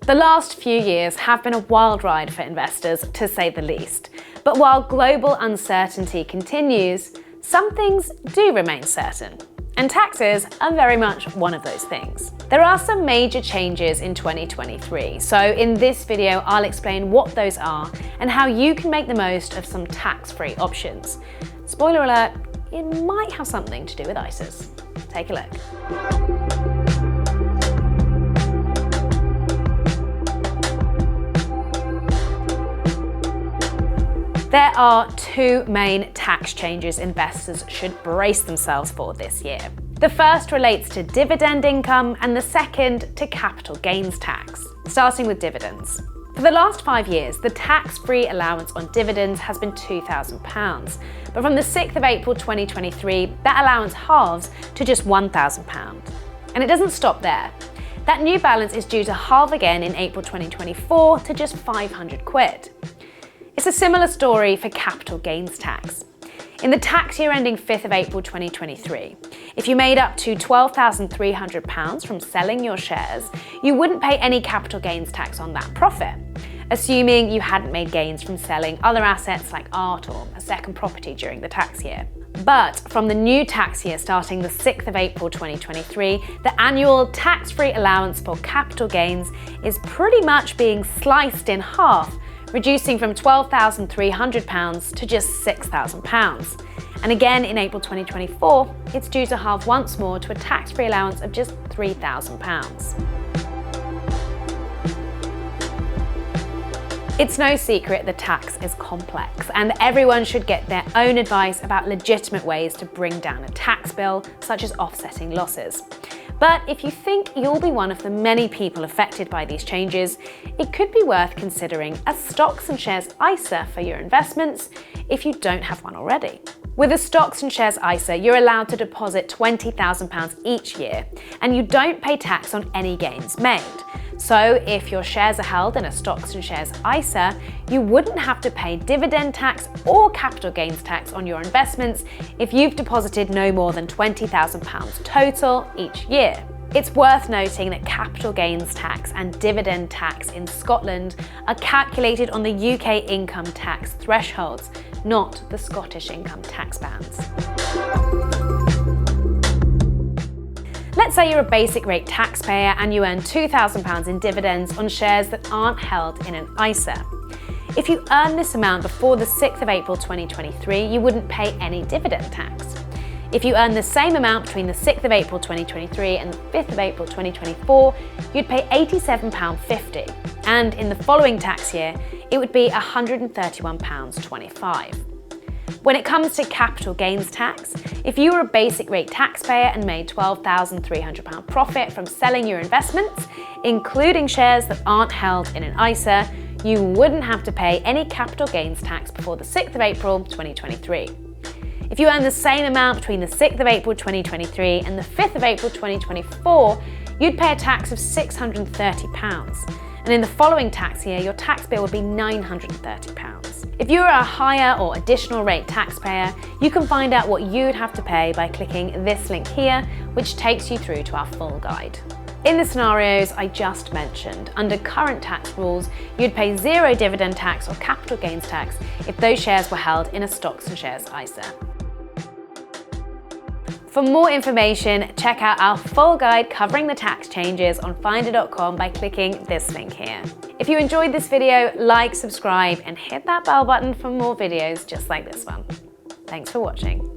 The last few years have been a wild ride for investors, to say the least. But while global uncertainty continues, some things do remain certain. And taxes are very much one of those things. There are some major changes in 2023, so in this video I'll explain what those are and how you can make the most of some tax-free options. Spoiler alert, it might have something to do with ISAs. Take a look. There are two main tax changes investors should brace themselves for this year. The first relates to dividend income and the second to capital gains tax. Starting with dividends. For the last 5 years, the tax-free allowance on dividends has been £2,000, but from the 6th of April 2023, that allowance halves to just £1,000. And it doesn't stop there. That new balance is due to halve again in April 2024 to just £500. It's a similar story for capital gains tax. In the tax year ending 5th of April 2023, if you made up to £12,300 from selling your shares, you wouldn't pay any capital gains tax on that profit, assuming you hadn't made gains from selling other assets like art or a second property during the tax year. But from the new tax year starting the 6th of April 2023, the annual tax-free allowance for capital gains is pretty much being sliced in half, reducing from £12,300 to just £6,000. And again in April 2024, it's due to halve once more to a tax-free allowance of just £3,000. It's no secret that tax is complex, and everyone should get their own advice about legitimate ways to bring down a tax bill, such as offsetting losses. But if you think you'll be one of the many people affected by these changes, it could be worth considering a stocks and shares ISA for your investments if you don't have one already. With a stocks and shares ISA, you're allowed to deposit £20,000 each year, and you don't pay tax on any gains made. So if your shares are held in a stocks and shares ISA, you wouldn't have to pay dividend tax or capital gains tax on your investments if you've deposited no more than £20,000 total each year. It's worth noting that capital gains tax and dividend tax in Scotland are calculated on the UK income tax thresholds, not the Scottish income tax bands. Let's say you're a basic rate taxpayer and you earn £2,000 in dividends on shares that aren't held in an ISA. If you earn this amount before the 6th of April 2023, you wouldn't pay any dividend tax. If you earn the same amount between the 6th of April 2023 and the 5th of April 2024, you'd pay £87.50. And in the following tax year, it would be £131.25. When it comes to capital gains tax, if you were a basic rate taxpayer and made £12,300 profit from selling your investments, including shares that aren't held in an ISA, you wouldn't have to pay any capital gains tax before the 6th of April 2023. If you earn the same amount between the 6th of April 2023 and the 5th of April 2024, you'd pay a tax of £630. And in the following tax year, your tax bill would be £930. If you're a higher or additional rate taxpayer, you can find out what you'd have to pay by clicking this link here, which takes you through to our full guide. In the scenarios I just mentioned, under current tax rules, you'd pay zero dividend tax or capital gains tax if those shares were held in a stocks and shares ISA. For more information, check out our full guide covering the tax changes on finder.com by clicking this link here. If you enjoyed this video, like, subscribe, and hit that bell button for more videos just like this one. Thanks for watching.